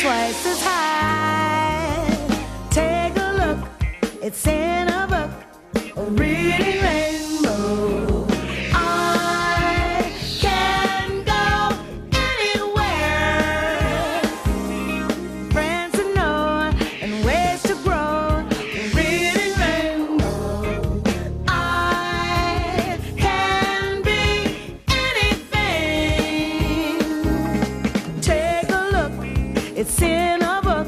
twice as high. Take a look, it's in a book, a reading rainbow. I can go anywhere. Friends to know and ways to grow, a reading rainbow. I can be anything. Take a look, it's in a book,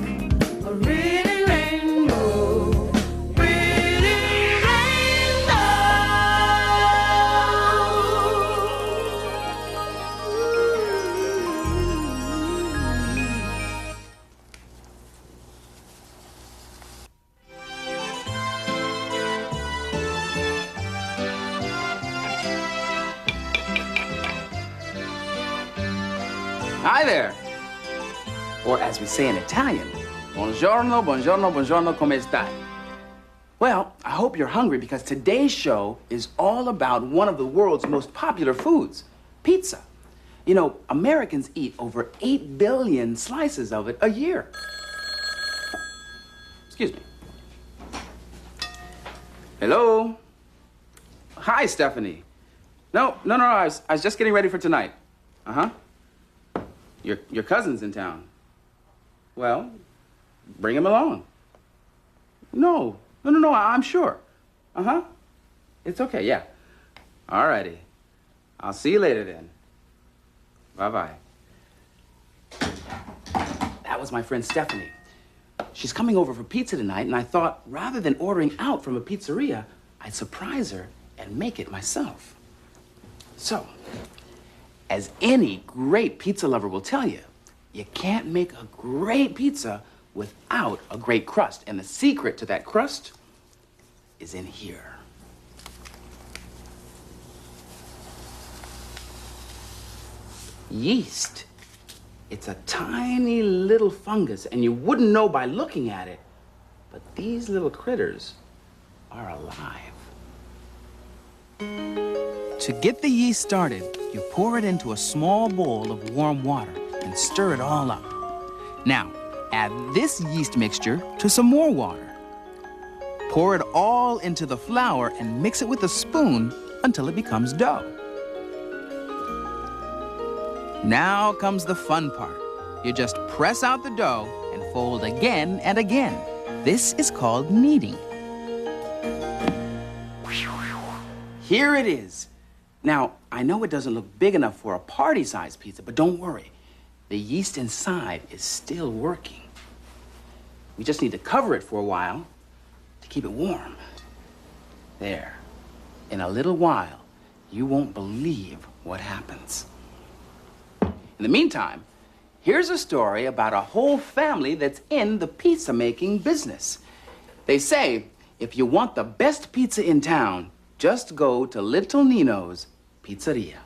a reading rainbow. Reading rainbow. Hi there. Or as we say in Italian, buongiorno, buongiorno, buongiorno, come stai? Well, I hope you're hungry because today's show is all about one of the world's most popular foods, pizza. You know, Americans eat over 8 billion slices of it a year. Excuse me. Hello? Hi, Stephanie. No, I was just getting ready for tonight. Uh-huh. Your cousin's in town. Well, bring him along. No, I'm sure. Uh-huh. It's okay, yeah. All righty. I'll see you later then. Bye-bye. That was my friend Stephanie. She's coming over for pizza tonight, and I thought rather than ordering out from a pizzeria, I'd surprise her and make it myself. So, as any great pizza lover will tell you, you can't make a great pizza without a great crust. And the secret to that crust is in here. Yeast. It's a tiny little fungus, and you wouldn't know by looking at it, but these little critters are alive. To get the yeast started, you pour it into a small bowl of warm water and stir it all up. Now, add this yeast mixture to some more water. Pour it all into the flour and mix it with a spoon until it becomes dough. Now comes the fun part. You just press out the dough and fold again and again. This is called kneading. Here it is. Now, I know it doesn't look big enough for a party-sized pizza, but don't worry. The yeast inside is still working. We just need to cover it for a while to keep it warm. There. In a little while, you won't believe what happens. In the meantime, here's a story about a whole family that's in the pizza-making business. They say, if you want the best pizza in town, just go to Little Nino's Pizzeria.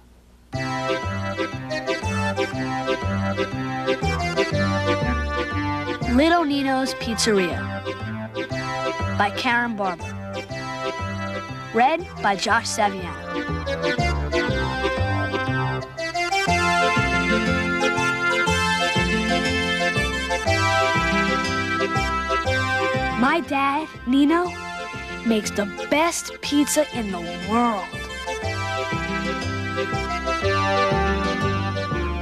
Little Nino's Pizzeria by 𝗟𝗏𝗀𝗀. Read by Josh Saviano. My dad, Nino, makes the best pizza in the world.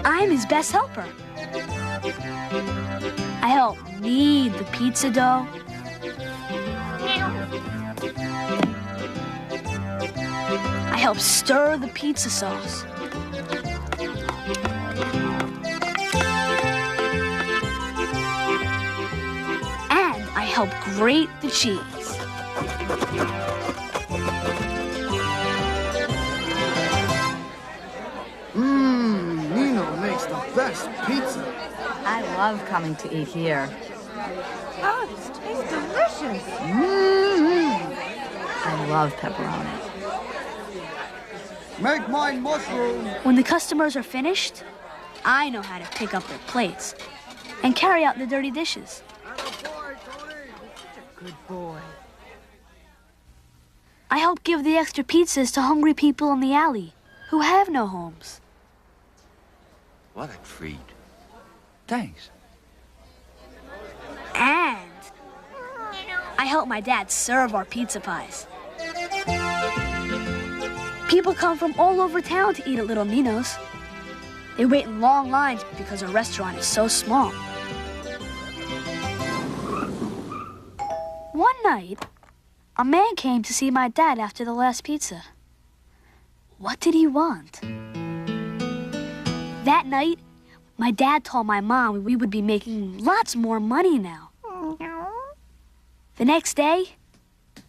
I'm his best helper. I help knead the pizza dough. I help stir the pizza sauce. And I help grate the cheese. Nino makes the best pizza. I love coming to eat here. Oh, this tastes delicious. I love pepperoni. Make mine mushroom. When the customers are finished, I know how to pick up their plates and carry out the dirty dishes. Good boy. I help give the extra pizzas to hungry people in the alley who have no homes. What a treat. Thanks. I help my dad serve our pizza pies. People come from all over town to eat at Little Nino's. They wait in long lines because our restaurant is so small. One night, a man came to see my dad after the last pizza. What did he want? That night, my dad told my mom we would be making lots more money now. The next day,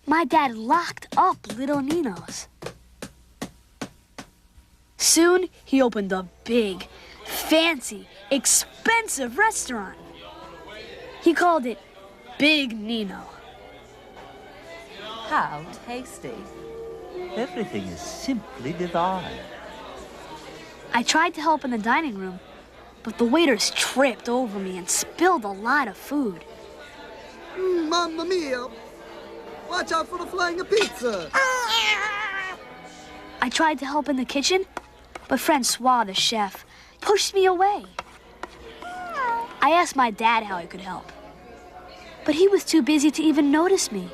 my dad locked up Little Nino's. Soon, he opened a big, fancy, expensive restaurant. He called it Big Nino. How tasty. Everything is simply divine. I tried to help in the dining room, but the waiters tripped over me and spilled a lot of food. Mamma mia! Watch out for the flying pizza! I tried to help in the kitchen, but Francois, the chef, pushed me away. I asked my dad how I could help, but he was too busy to even notice me.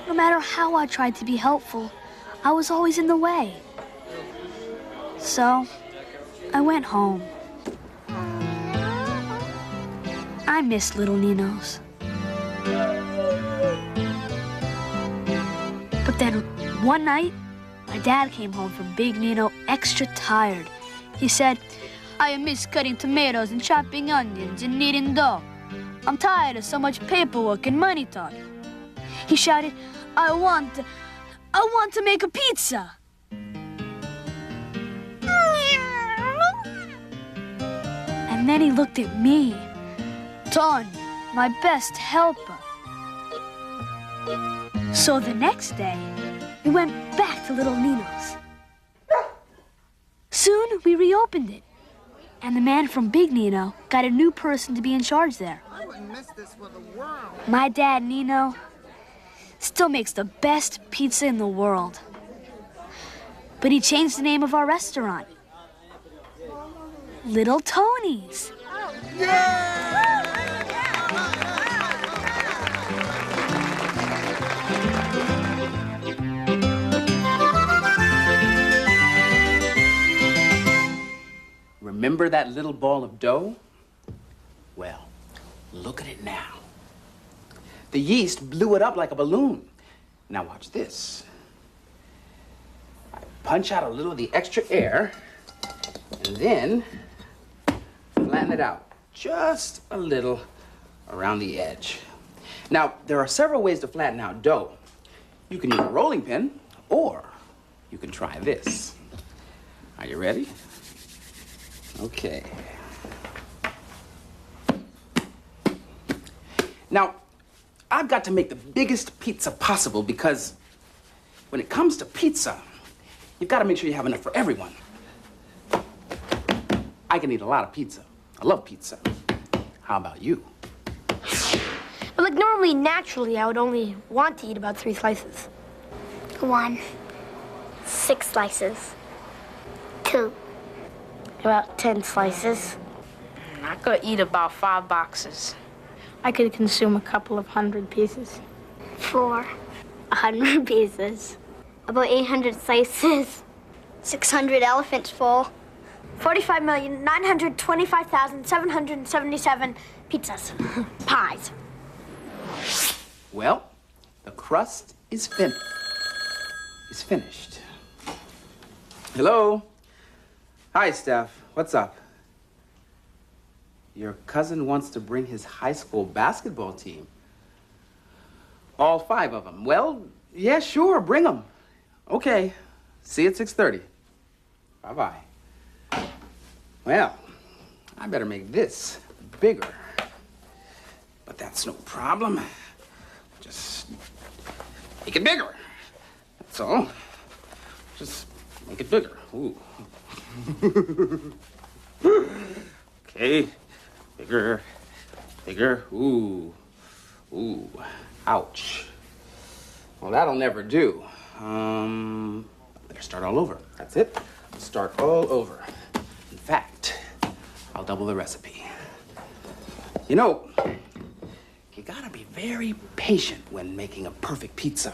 No matter how I tried to be helpful, I was always in the way. So, I went home. I miss Little Nino's. But then, one night, my dad came home from Big Nino extra tired. He said, I miss cutting tomatoes and chopping onions and kneading dough. I'm tired of so much paperwork and money talk. He shouted, I want to make a pizza. And then he looked at me, Tony, my best helper. So the next day, we went back to Little Nino's. Soon, we reopened it. And the man from Big Nino got a new person to be in charge there. I wouldn't miss this for the world. My dad, Nino, still makes the best pizza in the world. But he changed the name of our restaurant. Little Tony's. Remember that little ball of dough? Well, look at it now. The yeast blew it up like a balloon. Now watch this. I punch out a little of the extra air, and then flatten it out just a little around the edge. Now, there are several ways to flatten out dough. You can use a rolling pin, or you can try this. Are you ready? Okay. Now, I've got to make the biggest pizza possible because when it comes to pizza, you've got to make sure you have enough for everyone. I can eat a lot of pizza. I love pizza. How about you? But like normally, naturally, I would only want to eat about 3 slices. 1. 6 slices. 2. About 10 slices. I could eat about 5 boxes. I could consume a couple of 100 pieces. 4. 100 pieces. About 800 slices. 600 elephants full. 45,925,777 pizzas. Pies. Well, the crust is finished. Hello? Hi, Steph. What's up? Your cousin wants to bring his high school basketball team. All 5 of them. Well, yeah, sure, bring them. Okay, see you at 6:30. Bye-bye. Well, I better make this bigger. But that's no problem. Just make it bigger. That's all. Just make it bigger. Ooh. Okay. Bigger. Bigger. Ooh. Ooh. Ouch. Well, that'll never do. Better start all over. That's it. Start all over. In fact, I'll double the recipe. You know, you gotta be very patient when making a perfect pizza.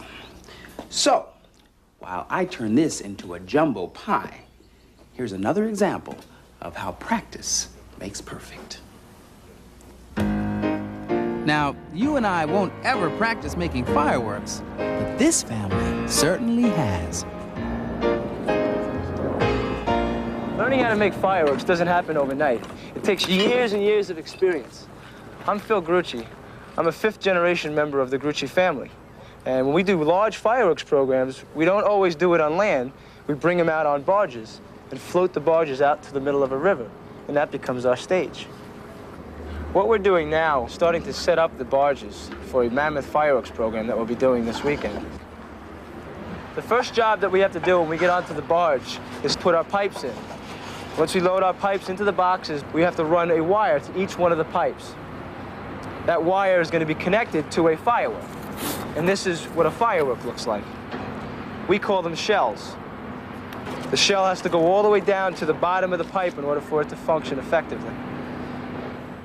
So, while I turn this into a jumbo pie, here's another example of how practice makes perfect. Now, you and I won't ever practice making fireworks, but this family certainly has. Learning how to make fireworks doesn't happen overnight. It takes years and years of experience. I'm 𝗡𝗶ৃ. I'm a 5th-generation member of the 𝗥𝗶𝗱 family. And when we do large fireworks programs, we don't always do it on land. We bring them out on barges and float the barges out to the middle of a river, and that becomes our stage. What we're doing now is starting to set up the barges for a mammoth fireworks program that we'll be doing this weekend. The first job that we have to do when we get onto the barge is put our pipes in. Once we load our pipes into the boxes, we have to run a wire to each one of the pipes. That wire is going to be connected to a firework. And this is what a firework looks like. We call them shells. The shell has to go all the way down to the bottom of the pipe in order for it to function effectively.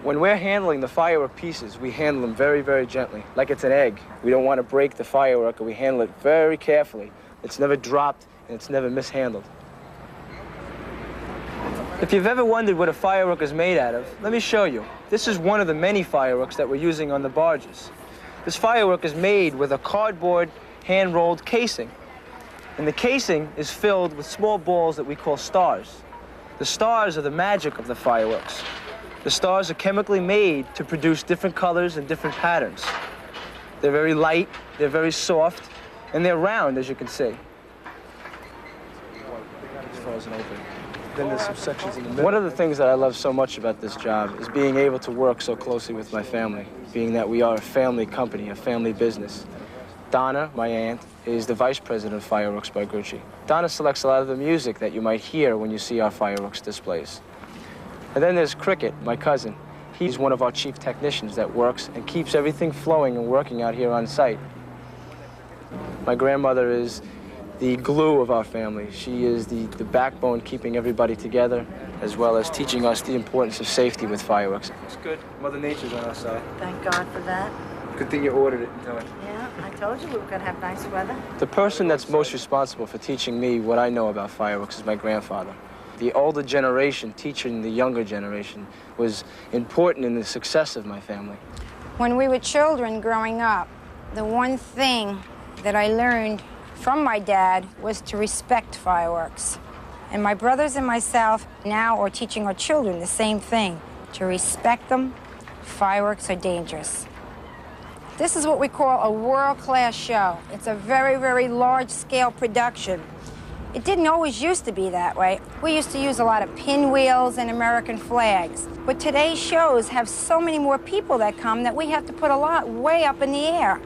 When we're handling the firework pieces, we handle them very, very gently, like it's an egg. We don't want to break the firework, and we handle it very carefully. It's never dropped, and it's never mishandled. If you've ever wondered what a firework is made out of, let me show you. This is one of the many fireworks that we're using on the barges. This firework is made with a cardboard, hand-rolled casing. And the casing is filled with small balls that we call stars. The stars are the magic of the fireworks. The stars are chemically made to produce different colors and different patterns. They're very light, they're very soft, and they're round, as you can see. It's frozen open. Then there's some sections in the middle. One of the things that I love so much about this job is being able to work so closely with my family, being that we are a family company, a family business. Donna, my aunt, is the vice president of Fireworks by 𝗥𝗶. Donna selects a lot of the music that you might hear when you see our fireworks displays. And then there's Cricket, my cousin. He's one of our chief technicians that works and keeps everything flowing and working out here on site. My grandmother is the glue of our family. She is the backbone keeping everybody together, as well as teaching us the importance of safety with fireworks. It's good. Mother Nature's on our side. Thank God for that. Good thing you ordered it in time. Yeah, I told you we were going to have nice weather. The person that's most responsible for teaching me what I know about fireworks is my grandfather. The older generation teaching the younger generation was important in the success of my family. When we were children growing up, the one thing that I learned from my dad was to respect fireworks. And my brothers and myself now are teaching our children the same thing, to respect them. Fireworks are dangerous. This is what we call a world-class show. It's a very, very large-scale production. It didn't always used to be that way. We used to use a lot of pinwheels and American flags. But today's shows have so many more people that come that we have to put a lot way up in the air.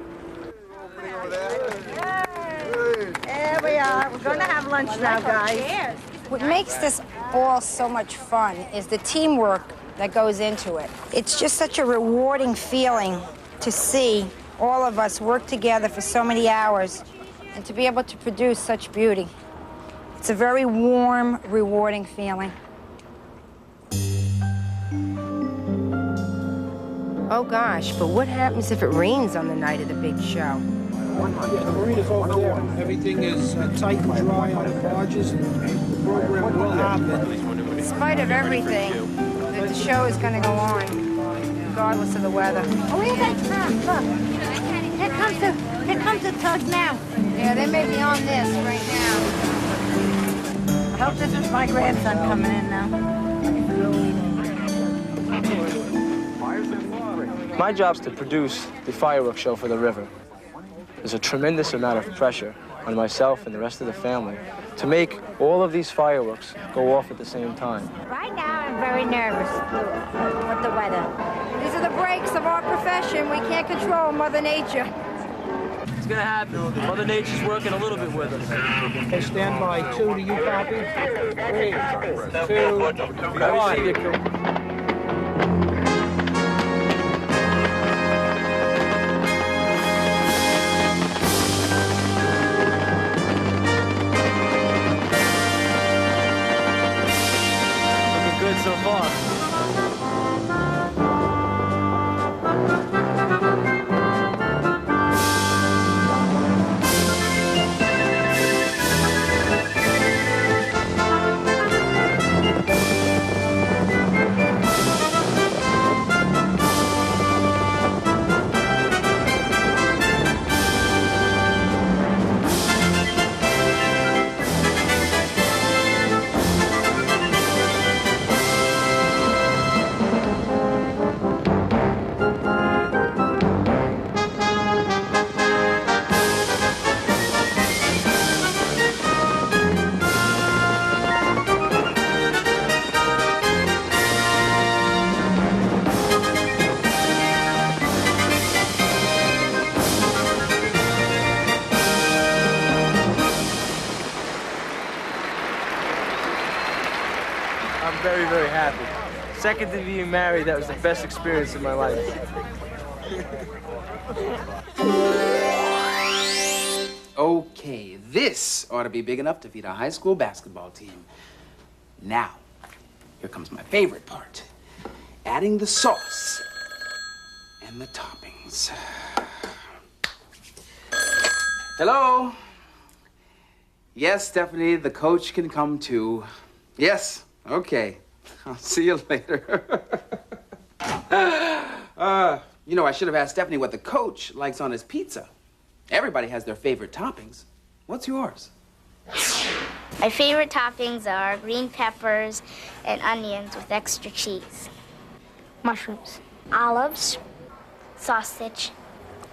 There we are. We're going to have lunch now, guys. What makes this all so much fun is the teamwork that goes into it. It's just such a rewarding feeling to see all of us work together for so many hours and to be able to produce such beauty. It's a very warm, rewarding feeling. Oh gosh, but what happens if it rains on the night of the big show? The marina's over there. Everything is tight and dry on the barges, and the program will happen. In spite of everything, the show is going to go on, regardless of the weather. Oh, where they come? Look. Here comes the tug now. Yeah, they may be on this right now. I hope this is my grandson coming in now. My job's to produce the fireworks show for the river. There's a tremendous amount of pressure on myself and the rest of the family to make all of these fireworks go off at the same time. Right now, I'm very nervous with the weather. These are the breaks of our profession. We can't control Mother Nature. It's gonna happen. Mother Nature's working a little bit with us. Okay, stand by. 2, do you copy? 3, 2, 1. So far. very happy. Second to being married, that was the best experience of my life. Okay, this ought to be big enough to feed a high school basketball team. Now, here comes my favorite part. Adding the sauce and the toppings. Hello? Yes, Stephanie, the coach can come too. Yes, okay. I'll see you later. You know, I should have asked Stephanie what the coach likes on his pizza. Everybody has their favorite toppings. What's yours? My favorite toppings are green peppers and onions with extra cheese. Mushrooms. Olives, sausage,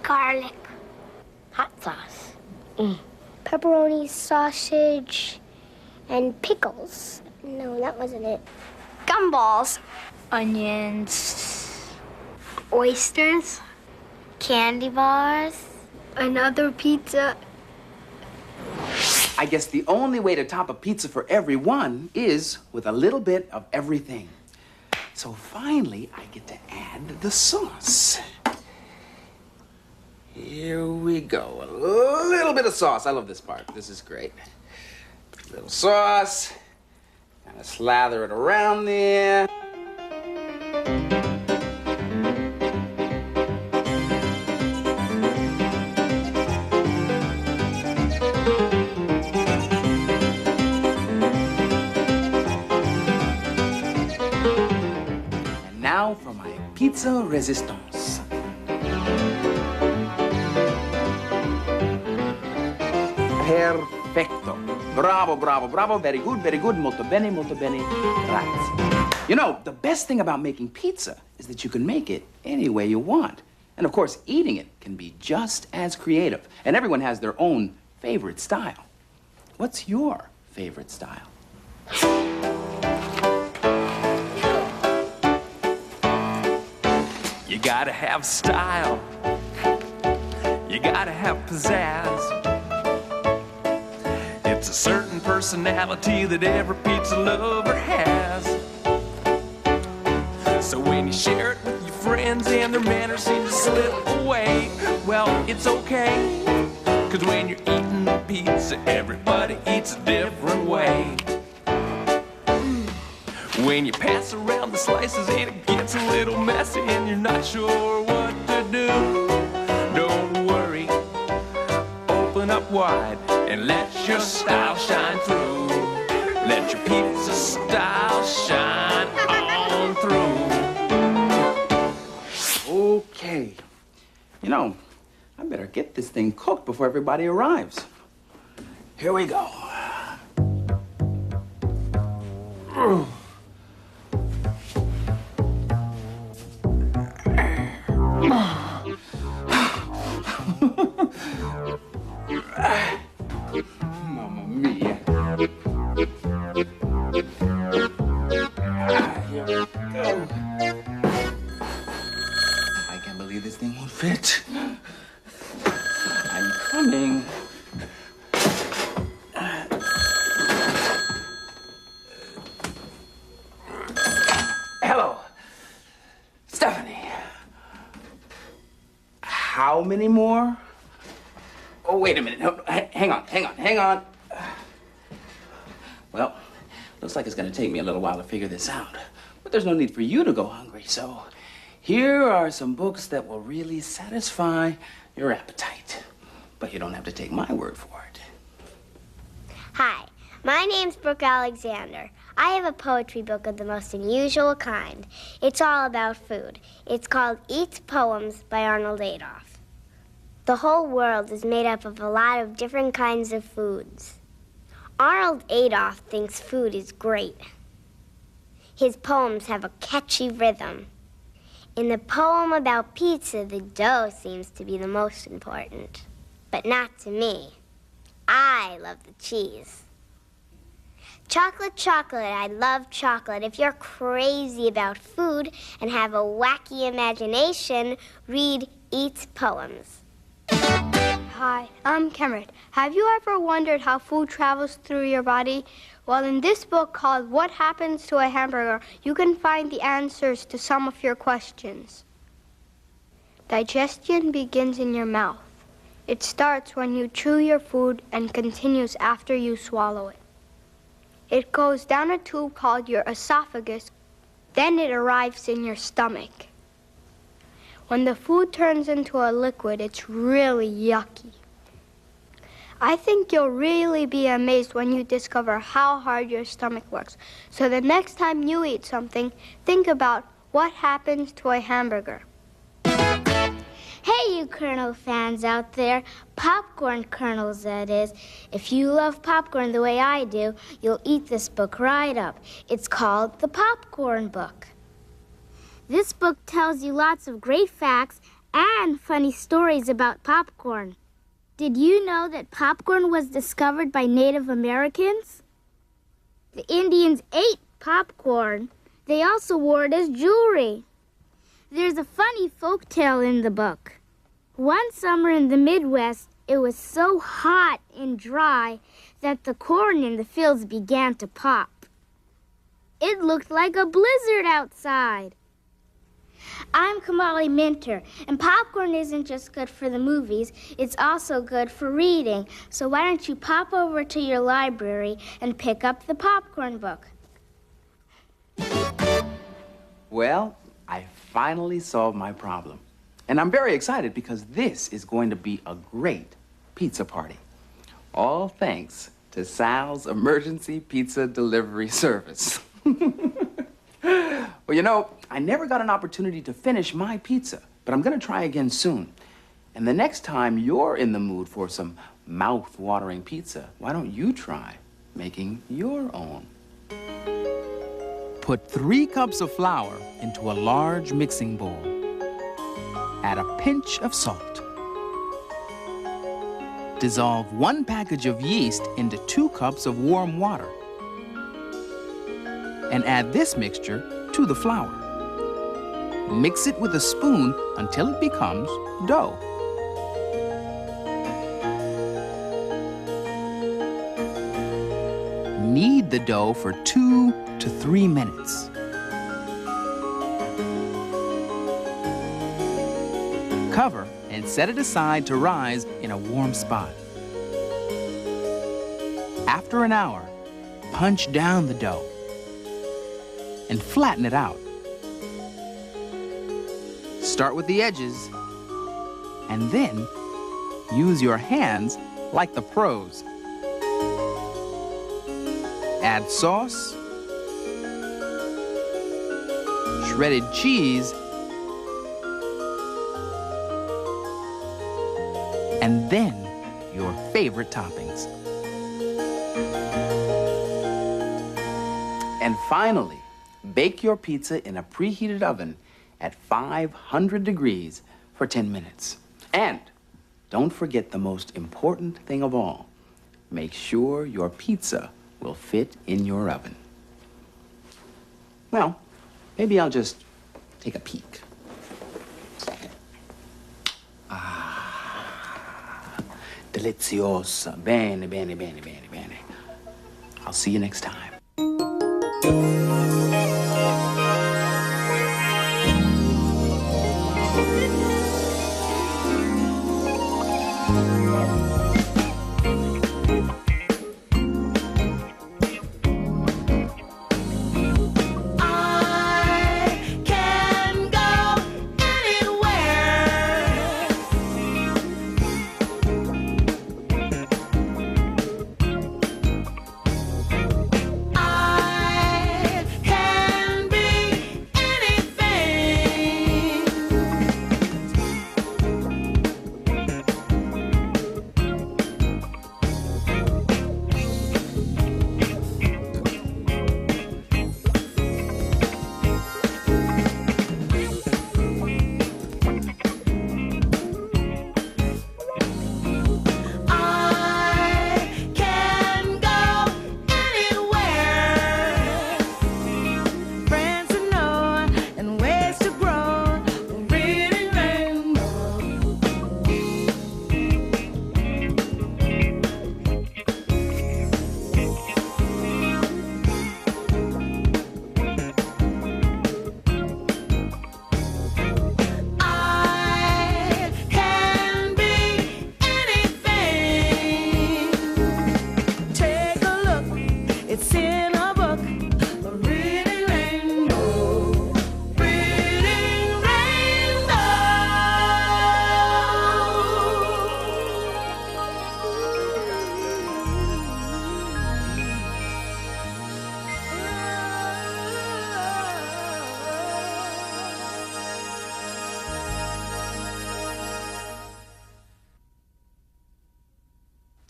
Garlic. hot sauce. Pepperoni, sausage, and pickles. No, that wasn't it. Gumballs. Onions, Oysters. candy bars. Another pizza. I guess the only way to top a pizza for everyone is with a little bit of everything. So finally, I get to add the sauce. Here we go. A little bit of sauce. I love this part. This is great. A little sauce. Kind of slather it around there. And now for my pizza resistance. Perfecto. Bravo, bravo, bravo. Very good, very good. Molto bene, grazie. You know, the best thing about making pizza is that you can make it any way you want. And of course, eating it can be just as creative. And everyone has their own favorite style. What's your favorite style? You gotta have style. You gotta have pizzazz. It's a certain personality that every pizza lover has. So when you share it with your friends and their manners seem to slip away, well, it's okay. 'Cause when you're eating the pizza, everybody eats a different way. When you pass around the slices and it gets a little messy and you're not sure what to do, don't worry, open up wide and let your style shine through. Let your pizza style shine on through. Okay. You know, I better get this thing cooked before everybody arrives. Here we go. Mamma mia. Here we go. I can't believe this thing won't fit. I'm coming. Hello, Stephanie. How many more? Oh, wait a minute. No, hang on. Well, looks like it's going to take me a little while to figure this out. But there's no need for you to go hungry, so here are some books that will really satisfy your appetite. But you don't have to take my word for it. Hi, my name's Brooke Alexander. I have a poetry book of the most unusual kind. It's all about food. It's called Eats Poems by Arnold Adolph. The whole world is made up of a lot of different kinds of foods. Arnold Adolph thinks food is great. His poems have a catchy rhythm. In the poem about pizza, the dough seems to be the most important. But not to me. I love the cheese. Chocolate, chocolate, I love chocolate. If you're crazy about food and have a wacky imagination, read Eats Poems. Hi, I'm Kemrit. Have you ever wondered how food travels through your body? Well, in this book called What Happens to a Hamburger, you can find the answers to some of your questions. Digestion begins in your mouth. It starts when you chew your food and continues after you swallow it. It goes down a tube called your esophagus, then it arrives in your stomach. When the food turns into a liquid, it's really yucky. I think you'll really be amazed when you discover how hard your stomach works. So the next time you eat something, think about what happens to a hamburger. Hey, you Kernel fans out there. Popcorn kernels, that is. If you love popcorn the way I do, you'll eat this book right up. It's called The Popcorn Book. This book tells you lots of great facts and funny stories about popcorn. Did you know that popcorn was discovered by Native Americans? The Indians ate popcorn. They also wore it as jewelry. There's a funny folk tale in the book. One summer in the Midwest, it was so hot and dry that the corn in the fields began to pop. It looked like a blizzard outside. I'm Kamali Minter, and popcorn isn't just good for the movies, it's also good for reading. So why don't you pop over to your library and pick up the popcorn book? Well, I finally solved my problem. And I'm very excited because this is going to be a great pizza party. All thanks to Sal's emergency pizza delivery service. Well, you know, I never got an opportunity to finish my pizza, but I'm gonna try again soon. And the next time you're in the mood for some mouth-watering pizza, why don't you try making your own? Put 3 cups of flour into a large mixing bowl. Add a pinch of salt. Dissolve 1 package of yeast into 2 cups of warm water. And add this mixture to the flour. Mix it with a spoon until it becomes dough. Knead the dough for 2 to 3 minutes. Cover and set it aside to rise in a warm spot. After an hour, punch down the dough and flatten it out. Start with the edges and then use your hands like the pros. Add sauce, shredded cheese, and then your favorite toppings. And finally, bake your pizza in a preheated oven at 500 degrees for 10 minutes. And don't forget the most important thing of all. Make sure your pizza will fit in your oven. Well, maybe I'll just take a peek. Deliziosa. Bene, bene, bene, bene, bene. I'll see you next time.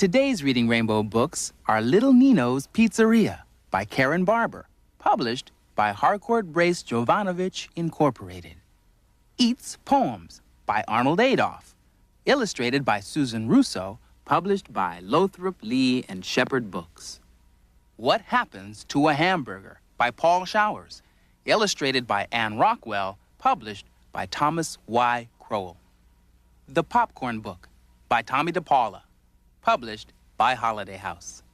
Today's Reading Rainbow books are Little Nino's Pizzeria by Karen Barber, published by Harcourt-Brace Jovanovich Incorporated. Eats Poems by Arnold Adolph, illustrated by Susan Russo, published by Lothrop, Lee, and Shepherd Books. What Happens to a Hamburger by Paul Showers, illustrated by Anne Rockwell, published by Thomas Y. Crowell. The Popcorn Book by Tommy DePaula, published by Holiday House.